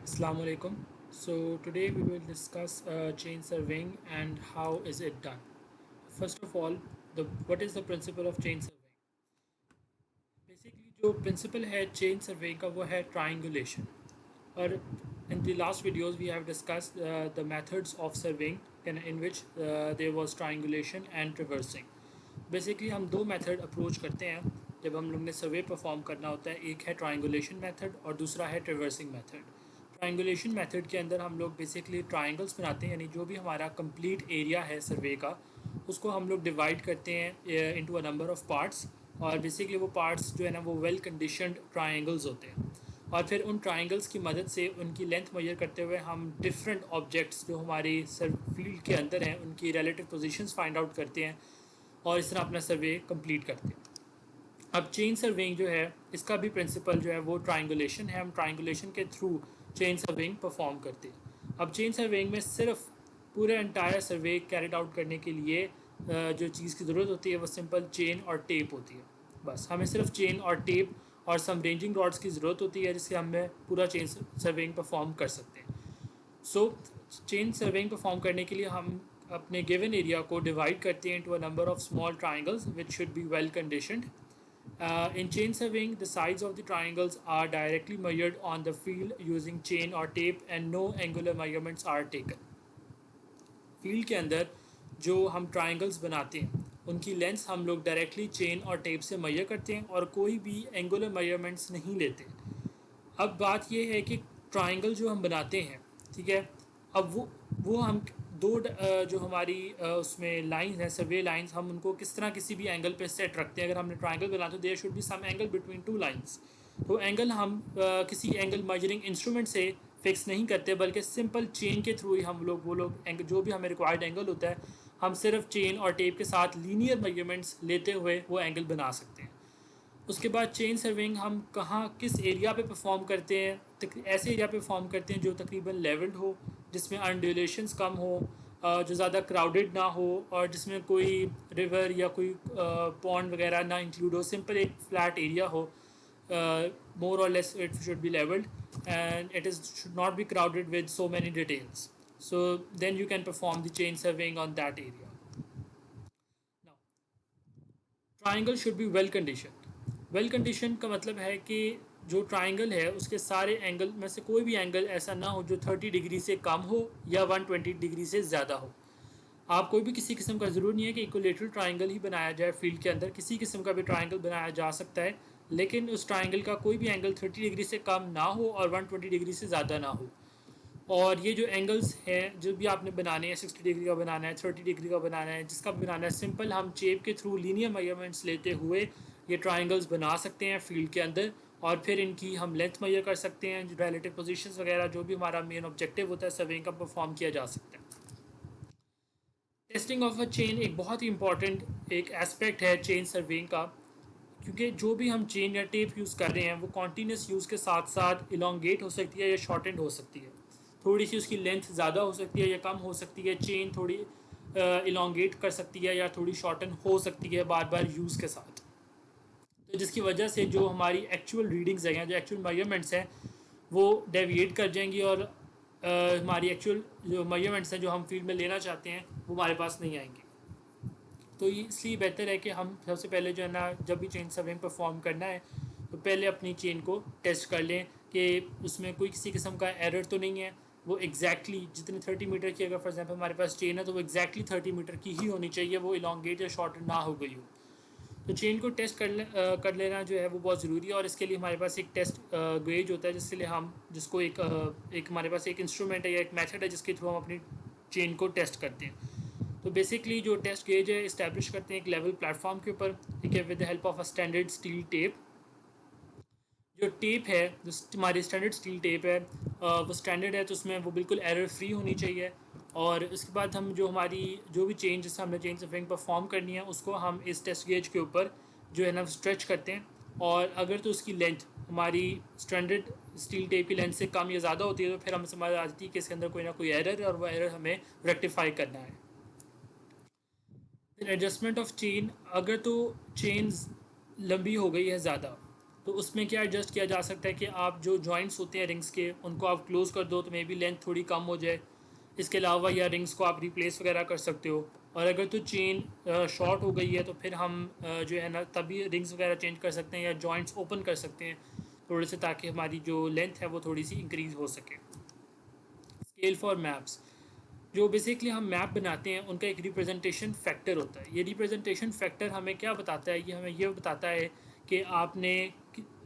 Assalamu alaikum. So today we will discuss chain surveying and how is it done. First of all, the what is the principle of chain surveying? Basically, जो principle है chain surveying का वो है triangulation. और in the last videos we have discussed the methods of surveying in which there was triangulation and traversing. Basically हम दो method approach करते हैं जब हम लोग ने सर्वे परफॉर्म करना होता है। एक है ट्रायंगुलेशन मेथड और दूसरा है ट्रिवर्सिंग मेथड। ट्रायंगुलेशन मेथड के अंदर हम लोग बेसिकली ट्रायंगल्स बनाते हैं, यानी जो भी हमारा कंप्लीट एरिया है सर्वे का उसको हम लोग डिवाइड करते हैं into a number of parts. और बेसिकली वो पार्ट्स जो है ना वो वेल कंडीशनड ट्रायंगल्स होते हैं। और फिर उन ट्रायंगल्स की मदद से उनकी लेंथ मेजर करते हुए हम डिफरेंट ऑब्जेक्ट्स जो हमारी फील्ड के अंदर हैं उनकी रिलेटिव पोजीशंस फाइंड आउट करते हैं और इस तरह अपना सर्वे कंप्लीट करते हैं। अब चेन सर्वेइंग जो है इसका भी प्रिंसिपल जो है वो ट्रायंगुलेशन है। हम ट्रायंगुलेशन के थ्रू चेन सर्वेइंग परफॉर्म करते हैं। अब चेन सर्वेइंग में सिर्फ पूरे एंटायर सर्वे कैरिड आउट करने के लिए जो चीज़ की ज़रूरत होती है वो सिंपल चेन और टेप होती है। बस हमें सिर्फ चेन और टेप और सम रेंजिंग रॉड्स की ज़रूरत होती है जिससे हमें पूरा चेन सर्वेइंग परफॉर्म कर सकते हैं। सो चेन सर्वेइंग परफॉर्म करने के लिए हम अपने गिवन एरिया को डिवाइड करते हैं to a number of small triangles which should be well conditioned. In chain surveying, the sides of the triangles are directly measured on the field using chain or tape and no angular measurements are taken. Field के अंदर जो हम triangles बनाते हैं उनकी lengths हम लोग directly chain और टेप से मेजर करते हैं और कोई भी एंगुलर मेजरमेंट्स नहीं लेते। अब बात ये है कि ट्राइंगल जो हम बनाते हैं, ठीक है, अब वो हम जो हमारी उसमें लाइंस हैं सर्वे लाइंस, हम उनको किस तरह किसी भी एंगल पे सेट रखते हैं। अगर हमने ट्राइंगल बनाया तो there should be some angle between two lines. तो एंगल हम किसी एंगल मेजरिंग इंस्ट्रूमेंट से फिक्स नहीं करते बल्कि सिंपल चेन के थ्रू ही हम लोग वो लोग एंगल जो भी हमें रिक्वायर्ड एंगल होता है हम सिर्फ चेन और टेप के साथ लीनियर मेजरमेंट्स लेते हुए वो एंगल बना सकते हैं। उसके बाद चेन सर्विंग हम कहाँ किस एरिया पे परफॉर्म करते हैं, ऐसे एरिया पे परफॉर्म करते हैं जो तकरीबन लेवल्ड हो, जिसमें अनड्यूलेशंस कम हो, जो ज़्यादा क्राउडेड ना हो और जिसमें कोई रिवर या कोई पॉन्ड वगैरह ना इंक्लूड हो, सिंपल एक फ्लैट एरिया हो। More or less it should be levelled and it is should not be crowded with so many details, so then you can perform the chain surveying on that area. Now triangle should be well condition. Well condition का मतलब है कि जो triangle है उसके सारे angle में से कोई भी एंगल ऐसा ना हो जो 30 डिग्री से कम हो या 120 डिग्री से ज़्यादा हो। आप कोई भी किसी किस्म का ज़रूर नहीं है कि इक्विलेटरल ट्राइंगल ही बनाया जाए, फील्ड के अंदर किसी किस्म का भी ट्राइंगल बनाया जा सकता है, लेकिन उस ट्राइंगल का कोई भी एंगल 30 डिग्री से कम ना हो और 120 डिग्री से ज़्यादा ना हो। और ये जो एंगल्स हैं जो भी आपने बनाने हैं, 60 डिग्री का बनाना है, 30 डिग्री का बनाना है, जिसका भी बनाना है, सिंपल हम चेप के थ्रू लीनियर मेजरमेंट्स लेते हुए ये ट्राइंगल्स बना सकते हैं फील्ड के अंदर। और फिर इनकी हम लेंथ मेजर कर सकते हैं, जो रिलेटिव पोजीशंस वगैरह जो भी हमारा मेन ऑब्जेक्टिव होता है सर्वेइंग का परफॉर्म किया जा सकता है। टेस्टिंग ऑफ अ चेन एक बहुत ही इंपॉर्टेंट एक एस्पेक्ट है चेन सर्वेइंग का, क्योंकि जो भी हम चेन या टेप यूज़ कर रहे हैं वो कॉन्टीन्यूस यूज़ के साथ साथ इलोंगेट हो सकती है या शॉर्टेंड हो सकती है। थोड़ी सी उसकी लेंथ ज़्यादा हो सकती है या कम हो सकती है, चेन थोड़ी इलोंगेट कर सकती है या थोड़ी शॉर्टन हो सकती है बार बार यूज़ के साथ। तो जिसकी वजह से जो हमारी एक्चुअल रीडिंग्स हैं या जो एक्चुअल मेजरमेंट्स हैं वो डेविएट कर जाएंगी और हमारी एक्चुअल जो मेजरमेंट्स हैं जो हम फील्ड में लेना चाहते हैं वो हमारे पास नहीं आएंगे। तो ये इसलिए बेहतर है कि हम सबसे पहले जो है ना जब भी चेन सर्वेइंग परफॉर्म करना है तो पहले अपनी चेन को टेस्ट कर लें कि उसमें कोई किसी किस्म का एरर तो नहीं है। वो एग्जैक्टली जितनी 30 मीटर की अगर फॉर एग्जांपल हमारे पास चेन है तो वो एग्जैक्टली 30 मीटर की ही होनी चाहिए, वो इलोंगेट या शॉर्ट ना हो गई हो। तो चेन को टेस्ट कर लेना जो है वो बहुत ज़रूरी है। और इसके लिए हमारे पास एक टेस्ट गेज होता है जिसके लिए हम जिसको एक हमारे पास एक इंस्ट्रूमेंट है या एक मेथड है जिसके थ्रू हम अपनी चेन को टेस्ट करते हैं। तो बेसिकली जो टेस्ट गेज है इस्टेब्लिश करते हैं एक लेवल प्लेटफॉर्म के ऊपर, ठीक है, with the help of a standard steel tape. जो टेप है जो हमारी स्टैंडर्ड स्टील टेप है वो स्टैंडर्ड है तो उसमें वो बिल्कुल एरर फ्री होनी चाहिए। और उसके बाद हम जो हमारी जो भी चेंज जिससे हमने चेंज सर्विंग परफॉर्म करनी है उसको हम इस टेस्ट गेज के ऊपर जो है ना स्ट्रेच करते हैं। और अगर तो उसकी लेंथ हमारी स्टैंडर्ड स्टील टेप की लेंथ से कम या ज़्यादा होती है तो फिर हमें समझ आ जाती है कि इसके अंदर कोई ना कोई एरर है और वो एरर हमें रेक्टिफाई करना है। एडजस्टमेंट ऑफ चेन, अगर तो चेन लंबी हो गई है ज़्यादा तो उसमें क्या एडजस्ट किया जा सकता है कि आप जो जॉइंट्स होते हैं रिंग्स के उनको आप क्लोज़ कर दो तो मे बी लेंथ थोड़ी कम हो जाए। इसके अलावा या रिंग्स को आप रिप्लेस वगैरह कर सकते हो। और अगर तो चेन शॉर्ट हो गई है तो फिर हम जो है ना तभी रिंग्स वगैरह चेंज कर सकते हैं या जॉइंट्स ओपन कर सकते हैं थोड़े से, ताकि हमारी जो लेंथ है वो थोड़ी सी इंक्रीज़ हो सके। स्केल फॉर मैप्स, जो बेसिकली हम मैप बनाते हैं उनका एक रिप्रेजेंटेशन फैक्टर होता है। ये रिप्रेजेंटेशन फैक्टर हमें क्या बताता है, ये हमें ये बताता है कि आपने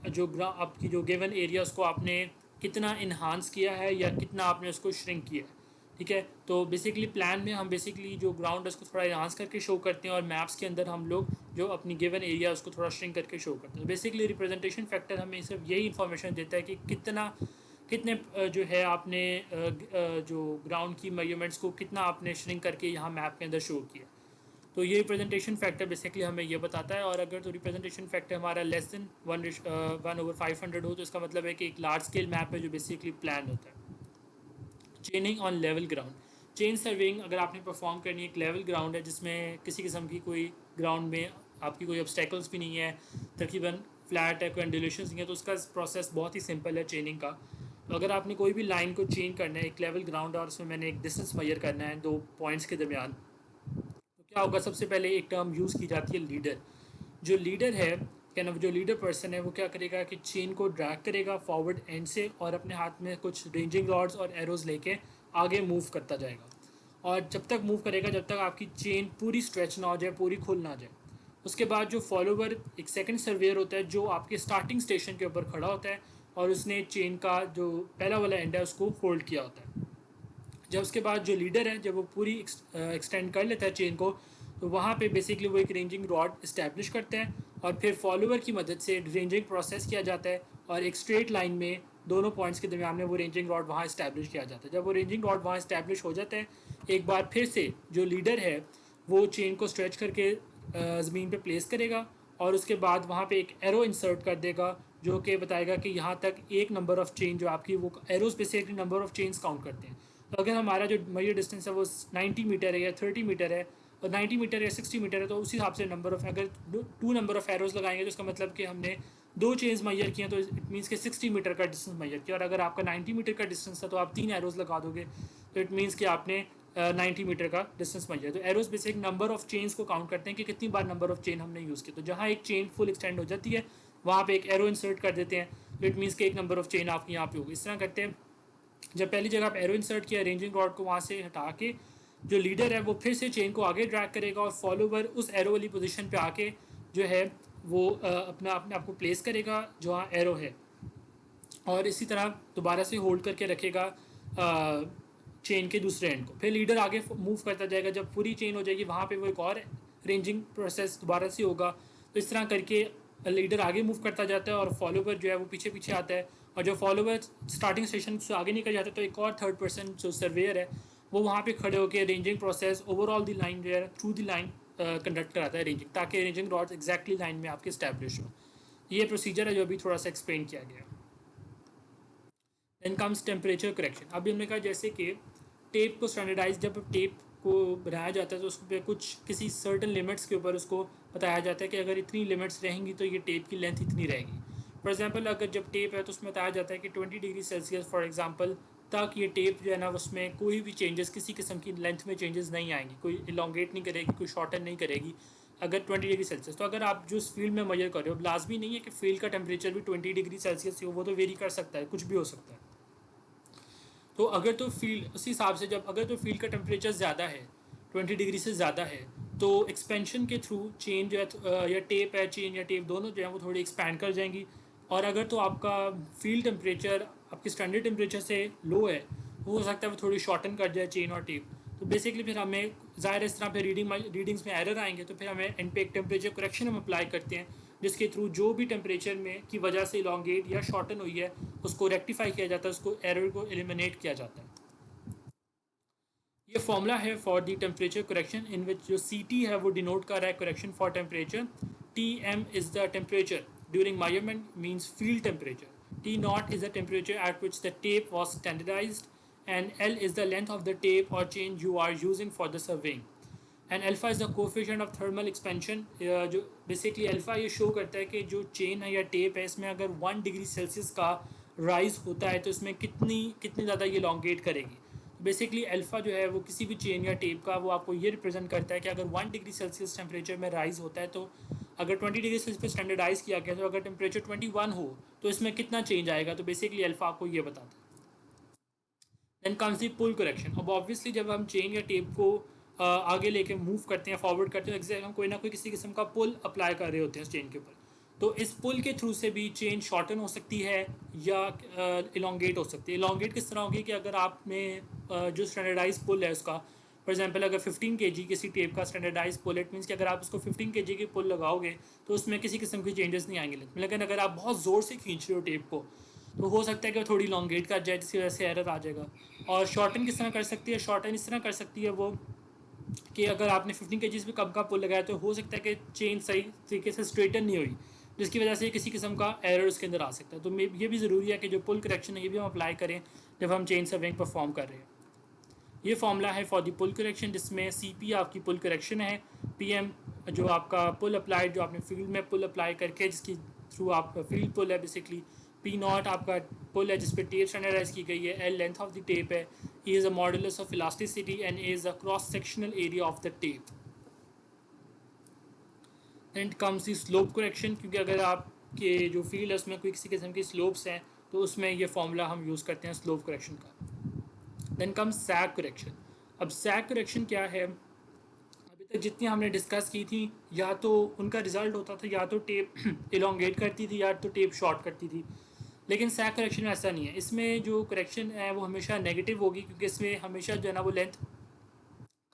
जो आपकी जो गिवन एरिया उसको आपने कितना इन्हांस किया है या कितना आपने उसको श्रिंक किया है। ठीक है, तो बेसिकली प्लान में हम बेसिकली जो ग्राउंड है उसको थोड़ा इन्हांस करके शो करते हैं और मैप्स के अंदर हम लोग जो अपनी गिवन एरिया उसको थोड़ा श्रिंक करके शो करते हैं। बेसिकली रिप्रेजेंटेशन फैक्टर हमें सिर्फ यही इन्फॉर्मेशन देता है कि कितने जो है आपने जो ग्राउंड की मेजरमेंट्स को कितना आपने श्रिंक करके यहाँ मैप के अंदर शो किया। तो ये रिप्रेजेंटेशन फैक्टर बेसिकली हमें ये बताता है। और अगर तो रिप्रेजेंटेशन फैक्टर हमारा लेस देन 1/500 हो तो इसका मतलब है कि एक लार्ज स्केल मैप है जो बेसिकली प्लान होता है। चेनिंग on level ground, chain serving अगर आपने परफॉर्म करनी है एक लेवल ग्राउंड है जिसमें किसी किस्म की कोई ग्राउंड में आपकी कोई ऑब्स्टेकल्स भी नहीं है, तकरीबन फ्लैट है, कोई एंडुलेशन नहीं है, तो उसका प्रोसेस बहुत ही सिंपल है चेनिंग का। तो अगर आपने कोई भी लाइन को चेन करना है, एक लेवल ग्राउंड और उसमें मैंने एक डिस्टेंस मेजर करना है दो पॉइंट्स के दरमियान, तो क्या होगा, सबसे पहले एक टर्म यूज़ की जाती है लीडर। जो लीडर है क्या ना, जो लीडर पर्सन है वो क्या करेगा कि चेन को ड्रैग करेगा फॉरवर्ड एंड से और अपने हाथ में कुछ रेंजिंग रॉड्स और एरोज लेके आगे मूव करता जाएगा। और जब तक मूव करेगा जब तक आपकी चेन पूरी स्ट्रेच ना हो जाए, पूरी खुल ना जाए। उसके बाद जो फॉलोवर एक सेकंड सर्वेयर होता है जो आपके स्टार्टिंग स्टेशन के ऊपर खड़ा होता है और उसने चेन का जो पहला वाला एंड है उसको होल्ड किया होता है। जब उसके बाद जो लीडर है जब वो पूरी एक्सटेंड कर लेता है चेन को, तो वहाँ पे बेसिकली वो एक रेंजिंग रॉड इस्टेब्लिश करते हैं और फिर फॉलोवर की मदद से रेंजिंग प्रोसेस किया जाता है और एक स्ट्रेट लाइन में दोनों पॉइंट्स के दरमियान में वो रेंजिंग रॉड वहाँ इस्टेब्लिश किया जाता है। जब वो रेंजिंग रॉड वहाँ इस्टेब्लिश हो जाता है, एक बार फिर से जो लीडर है वो चेन को स्ट्रेच करके ज़मीन पे प्लेस करेगा और उसके बाद वहाँ पे एक एरो इंसर्ट कर देगा जो कि बताएगा कि यहाँ तक एक नंबर ऑफ़ चेन जो आपकी, वो arrows basically number of chains count करते हैं। तो अगर हमारा जो मेजर डिस्टेंस है वो 90 मीटर है या 30 मीटर है और 90 मीटर या 60 मीटर है, तो उसी हिसाब से नंबर ऑफ़, अगर टू नंबर ऑफ़ एरोज लगाएंगे तो इसका मतलब कि हमने दो चेन्स मैयर किए हैं, तो इट मीन्स कि 60 मीटर का डिस्टेंस मैयर किया। और अगर आपका 90 मीटर का डिस्टेंस था तो आप 3 एरोज लगा दोगे, तो इट मीन्स कि आपने 90 मीटर का डिस्टेंस मैयर। तो arrows basic number of chains को काउंट करते हैं कि कितनी बार नंबर ऑफ चेन हमने यूज़ किया। तो जहाँ एक चेन फुल एक्सटेंड हो जाती है वहाँ पे एक एरो इंसर्ट कर देते हैं, तो इट मीन्स कि एक नंबर ऑफ चेन आपकी यहाँ पे होगी। इस तरह करते हैं। जब पहली जगह आप एरो इंसर्ट किया, रेंजिंग रॉड को वहाँ से हटा के जो लीडर है वो फिर से चेन को आगे ड्रैग करेगा और फॉलोवर उस एरो वाली पोजीशन पे आके जो है वो अपने आप को प्लेस करेगा जहाँ एरो है और इसी तरह दोबारा से होल्ड करके रखेगा चेन के दूसरे एंड को। फिर लीडर आगे मूव करता जाएगा, जब पूरी चेन हो जाएगी वहाँ पे वो एक और रेंजिंग प्रोसेस दोबारा से होगा। तो इस तरह करके लीडर आगे मूव करता जाता है और फॉलोवर जो है वो पीछे पीछे आता है। और जो फॉलोवर स्टार्टिंग स्टेशन से आगे निकल जाता है तो एक और थर्ड पर्सन जो सर्वेयर है वो वहाँ पे खड़े होकर रेंजिंग प्रोसेस ओवरऑल दी लाइन जो है थ्रू दी लाइन कंडक्ट कराता है रेंजिंग, ताकि रेंजिंग रॉड्स एग्जैक्टली लाइन में आपके स्टैब्लिश हो। ये प्रोसीजर है जो अभी थोड़ा सा एक्सप्लेन किया गया। Then comes temperature correction. अभी हमने कहा जैसे कि टेप को स्टैंडर्डाइज, जब टेप को बनाया जाता है तो उस पर कुछ किसी सर्टन लिमिट्स के ऊपर उसको बताया जाता है कि अगर इतनी लिमिट्स रहेंगी तो ये टेप की लेंथ इतनी रहेगी। फॉर एग्जांपल अगर जब टेप है तो उसमें बताया जाता है कि 20 डिग्री सेल्सियस फॉर एग्जांपल तक ये टेप जो है ना उसमें कोई भी चेंजेस, किसी किस्म की लेंथ में चेंजेस नहीं आएंगी, कोई इलोंगेट नहीं करेगी, कोई शॉर्टन नहीं करेगी अगर 20 डिग्री सेल्सियस। तो अगर आप जो इस फील्ड में मेजर कर रहे हो, लाजमी नहीं है कि फील्ड का टेम्परेचर भी 20 डिग्री सेल्सियस हो, वो तो वेरी कर सकता है, कुछ भी हो सकता है। तो अगर तो फील्ड उस हिसाब से, जब अगर तो फील्ड का टेम्परेचर ज़्यादा है, 20 डिग्री से ज़्यादा है, तो एक्सपेंशन के थ्रू चेन जो है या टेप है, चेन या टेप दोनों जो है वो थोड़ी एक्सपैंड कर जाएंगी। और अगर तो आपका फील्ड टेम्परेचर आपके स्टैंडर्ड टेम्परेचर से लो है, हो सकता है वो थोड़ी शॉर्टन कर जाए चेन और टेप। तो बेसिकली फिर हमें ज़ाहिर इस तरह फिर रीडिंग्स में एरर आएंगे, तो फिर हमें एंड पे एक टेम्परेचर करेक्शन हम अप्लाई करते हैं जिसके थ्रू जो भी टेम्परेचर में की वजह से इलोंगेट या शॉर्टन हुई है उसको रेक्टिफाई किया जाता है, उसको एरर को एलिमिनेट किया जाता है। ये फॉर्मूला है for the temperature correction in which जो सी टी है वो डिनोट कर रहा है correction for temperature. T M is the temperature during measurement means field temperature. T naught is the temperature at which the tape was standardized and L is the length of the tape or chain you are using for the surveying. And alpha is the coefficient of thermal expansion. जो basically alpha ये show करता है कि जो chain है या tape है इसमें अगर 1 डिग्री सेल्सियस का राइज होता है तो इसमें कितनी कितनी ज़्यादा ये लॉन्गेट करेगी। बेसिकली अल्फा जो है वो किसी भी चेन या टेप का वो आपको ये रिप्रेजेंट करता है कि अगर 1 डिग्री सेल्सियस टेम्परेचर में राइज होता है तो अगर 20 डिग्री सेल्सियस पे स्टैंडर्डाइज किया गया तो अगर टेम्परेचर 21 हो तो इसमें कितना चेंज आएगा। तो बेसिकली अल्फा आपको ये बताता है। Then comes the pull correction. अब ऑब्वियसली जब हम चेन या टेप को आगे लेके मूव करते हैं, फॉरवर्ड करते हैं, एग्जैक्ट हम कोई ना कोई किसी किस्म का पुल अप्लाई कर रहे होते हैं उस चेन के ऊपर। तो इस पुल के थ्रू से भी चेन शॉर्टन हो सकती है या इलोंगेट हो सकती है। इलोंगेट किस तरह होगी कि अगर आपने जो स्टैंडर्डाइज पुल है उसका, फॉर एग्जाम्पल अगर 15 kg किसी टेप का स्टैंडर्डाइज पुल, इट मीन्स कि अगर आप उसको 15 kg की पुल लगाओगे तो उसमें किसी किस्म की चेंजेस नहीं आएंगे। लेकिन अगर आप बहुत ज़ोर से खींच रहे हो टेप को तो हो सकता है कि थोड़ी लॉन्गेट कर जाए जिसकी वजह से एरर आ जाएगा। और शॉर्टन किस तरह कर सकती है, शॉर्टन इस तरह कर सकती है वो कि अगर आपने 15 kg पे कम का पुल लगाया तो हो सकता है कि चेन सही तरीके से स्ट्रेटन नहीं हुई जिसकी वजह से किसी किस्म का एरर उसके अंदर आ सकता है। तो ये भी ज़रूरी है कि जो पुल करेक्शन है ये भी हम अप्लाई करें जब हम चेन सर्विंग परफॉर्म कर रहे हैं। ये फॉर्मूला है फॉर दी पुल करेक्शन जिसमें सी पी आपकी पुल करेक्शन है, पी एम जो आपका पुल अप्लाइड जो आपने फील्ड में पुल अप्लाई करके जिसकी थ्रू आप फील्ड पुल है बेसिकली, पी नॉट आपका पुल है जिस पे टेप स्टैंडर्डाइज की गई है, L length of the tape है, E is a modulus of elasticity and A is a cross sectional area of the tape. And comes the slope correction, क्योंकि अगर आपके जो फील्ड है उसमें कोई किसी किस्म की स्लोप्स हैं तो उसमें ये फॉर्मूला हम यूज़ करते हैं स्लोप करेक्शन का। Then comes sag correction. अब सैग करेक्शन क्या है, अभी तक जितनी हमने डिस्कस की थी या तो उनका रिजल्ट होता था या तो टेप इलोंगेट करती थी या तो टेप शॉर्ट करती थी। लेकिन सैग करेक्शन में ऐसा नहीं है, इसमें जो करेक्शन है वो हमेशा नेगेटिव होगी क्योंकि इसमें हमेशा जो है ना वो लेंथ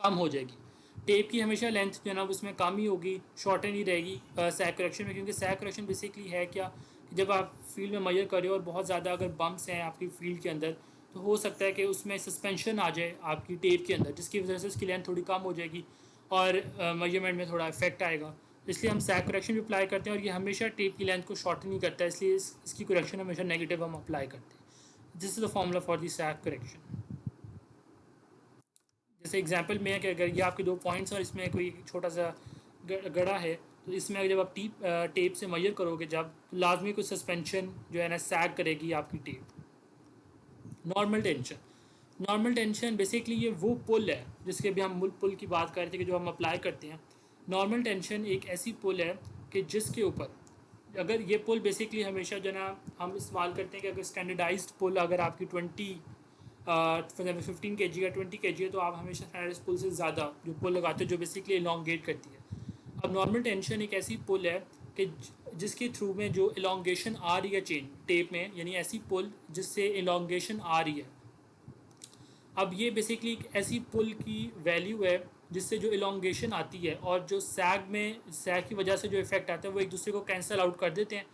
कम हो जाएगी। टेप की हमेशा लेंथ जो है ना उसमें कम ही होगी, शॉर्टन ही रहेगी सैग करेक्शन में। क्योंकि सैग करेक्शन बेसिकली है क्या कि जब आप फील्ड में मेजर कर रहे हो और बहुत ज़्यादा अगर बम्प्स हैं आपकी फील्ड के अंदर तो हो सकता है कि उसमें सस्पेंशन आ जाए आपकी टेप के अंदर जिसकी वजह से उसकी लेंथ थोड़ी कम हो जाएगी और मेजरमेंट में थोड़ा इफेक्ट आएगा। इसलिए हम सैग करेक्शन भी अप्लाई करते हैं और ये हमेशा टेप की लेंथ को शॉर्टन ही करता है, इसलिए इसकी करेक्शन हमेशा नेगेटिव हम अप्लाई करते हैं। This is the formula for the sag correction. जैसे एग्जांपल में है कि अगर ये आपके दो पॉइंट्स और इसमें कोई छोटा सा गड़ा है तो इसमें जब आप टेप से मेजर करोगे जब तो लाजमी कुछ सस्पेंशन जो है ना सैग करेगी आपकी tape. Normal tension, normal tension basically ये वो पुल है जिसके भी हम मूल पुल की बात कर रहे थे कि जो हम अप्लाई करते हैं। नॉर्मल टेंशन एक ऐसी पुल है कि जिसके ऊपर अगर ये पुल बेसिकली हमेशा जो है ना हम इस्तेमाल करते हैं कि अगर स्टैंडर्डाइज्ड पुल अगर आपकी 15 kg या 20 kg है तो आप हमेशा स्टैंडर्डाइज्ड पुल से ज़्यादा जो पुल लगाते हो जो बेसिकली इलोंगेट करती है। अब नॉर्मल टेंशन एक ऐसी पुल है कि जिसके थ्रू में जो इलोंगेशन आ रही है चेन टेप में, यानी ऐसी पुल जिससे इलोंगेशन आ रही है। अब ये बेसिकली एक ऐसी पुल की वैल्यू है जिससे जो इलोंगेशन आती है और जो सैग की वजह से जो इफेक्ट आता है वो एक दूसरे को कैंसिल आउट कर देते हैं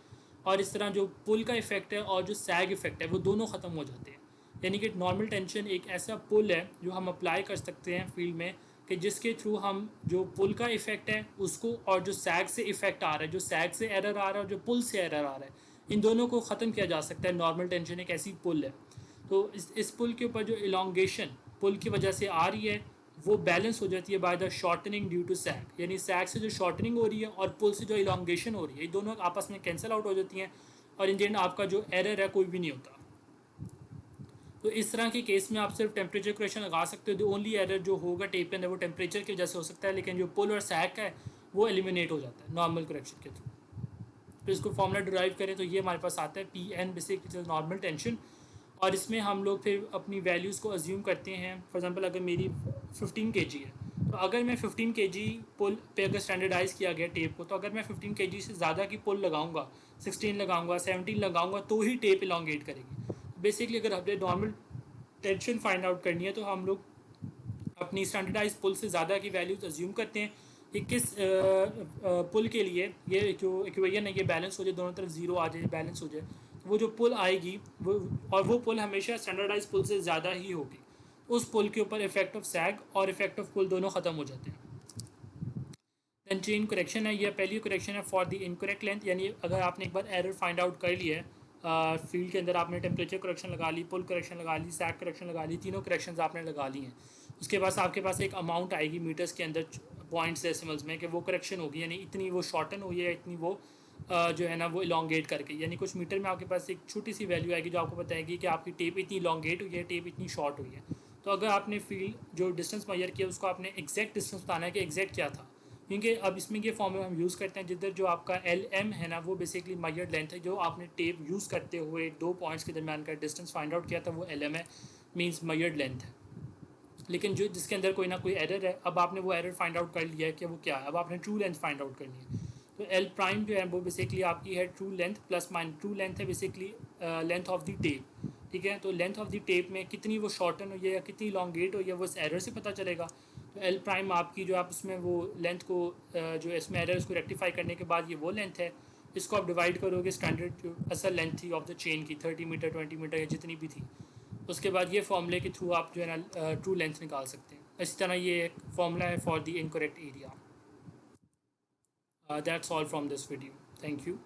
और इस तरह जो पुल का इफेक्ट है और जो सैग इफेक्ट है वो दोनों ख़त्म हो जाते हैं। यानी कि नॉर्मल टेंशन एक ऐसा पुल है जो हम अप्लाई कर सकते हैं फील्ड में कि जिसके थ्रू हम जो पुल का इफेक्ट है उसको और जो सैग से इफेक्ट आ रहा है, जो सैग से एरर आ रहा है और जो पुल से एरर आ रहा है, इन दोनों को ख़त्म किया जा सकता है। नॉर्मल टेंशन एक ऐसी पुल है। तो इस पुल के ऊपर जो इलोंगेशन पुल की वजह से आ रही है वो बैलेंस हो जाती है by the shortening due to sag, यानी सैग से जो शॉर्टनिंग हो रही है और पुल से जो इलोंगेशन हो रही है ये दोनों आपस में कैंसिल आउट हो जाती हैं और इन द एंड आपका जो एरर है कोई भी नहीं होता। तो इस तरह के केस में आप सिर्फ टेम्परेचर क्वेश्चन लगा सकते हो। द ओनली एरर जो होगा टेप के अंदर वो टेम्परेचर की वजह से हो सकता है, लेकिन जो पुल और सैग का है वो एलिमिनेट हो जाता है नॉर्मल करेक्शन के थ्रू। तो इसको फॉर्मूला डिराइव करें तो ये हमारे पास आता है P N basic normal tension. और इसमें हम लोग फिर अपनी वैल्यूज़ को अज्यूम करते हैं। फॉर एग्जांपल अगर मेरी 15 kg है तो अगर मैं 15 kg पुल पे अगर स्टैंडर्डाइज़ किया गया टेप को तो अगर मैं 15 kg से ज़्यादा की पुल लगाऊंगा, 16 लगाऊंगा, 17 लगाऊंगा तो ही टेप इलोंगेट करेगी। बेसिकली अगर हमने नॉर्मल टेंशन फाइंड आउट करनी है तो हम लोग अपनी स्टैंडर्डाइज पुल से ज़्यादा की वैल्यूज अज्यूम करते हैं कि किस पुल के लिए ये जो इक्वेशन है ये बैलेंस हो जाए, दोनों तरफ ज़ीरो आ जाए, बैलेंस हो जाए। तो वो जो पुल आएगी वो और वो पुल हमेशा स्टैंडर्डाइज पुल से ज़्यादा ही होगी। उस पुल के ऊपर इफेक्ट ऑफ सैग और इफेक्ट ऑफ पुल दोनों ख़त्म हो जाते हैं। दैन चेन करेक्शन है, यह पहली करेक्शन है फॉर द इनकरेक्ट लेंथ, यानी अगर आपने एक बार एरर फाइंड आउट कर लिया है फील्ड के अंदर आपने टेम्परेचर करेक्शन लगा ली, पुल करेक्शन लगा ली, सैक करेक्शन लगा ली, तीनों करेक्शंस आपने लगा ली हैं। उसके बाद आपके पास एक अमाउंट आएगी मीटर्स के अंदर पॉइंट्स डेसिमल्स में कि वो करेक्शन होगी, यानी इतनी वो शॉर्टन हुई है, इतनी वो जो है ना वो इलोंगेट करके, यानी कुछ मीटर में आपके पास एक छोटी सी वैल्यू आएगी जो आपको बताएगी कि आपकी टेप इतनी इलोंगेट हुई है, टेप इतनी शॉर्ट हुई है। तो अगर आपने फील्ड जो डिस्टेंस मेजर किया उसको आपने एग्जैक्ट डिस्टेंस बताना है कि एग्जैक्ट क्या था, क्योंकि अब इसमें ये फॉर्मूला हम यूज़ करते हैं जिधर जो आपका एल एम है ना वो बेसिकली मेजर्ड लेंथ है, जो आपने टेप यूज़ करते हुए दो पॉइंट्स के दरमियान का डिस्टेंस फाइंड आउट किया था वो एल एम है, मीन्स मेजर्ड लेंथ है। लेकिन जो जिसके अंदर कोई ना कोई एरर है, अब आपने वो एरर फाइंड आउट कर लिया है कि वो क्या है, अब आपने ट्रू लेंथ फाइंड आउट करनी है। तो एल प्राइम जो है वो बेसिकली आपकी है true length plus minus, true length है basically length of the tape, ठीक है। तो लेंथ ऑफ द टेप में कितनी वो शॉर्टन हुई है या कितनी लॉन्गेट हुई है वो इस एरर से पता चलेगा। तो एल प्राइम आपकी जो आप उसमें वो लेंथ को जो इसमें एरर उसको रेक्टिफाई करने के बाद ये वो लेंथ है, इसको आप डिवाइड करोगे स्टैंडर्ड जो असल लेंथ थी ऑफ द चेन की 30 मीटर 20 मीटर या जितनी भी थी, उसके बाद ये फॉर्मूले के थ्रू आप जो है ना ट्रू लेंथ निकाल सकते हैं। इसी तरह ये एक फॉर्मूला है for the incorrect area. That's all from this video, thank you.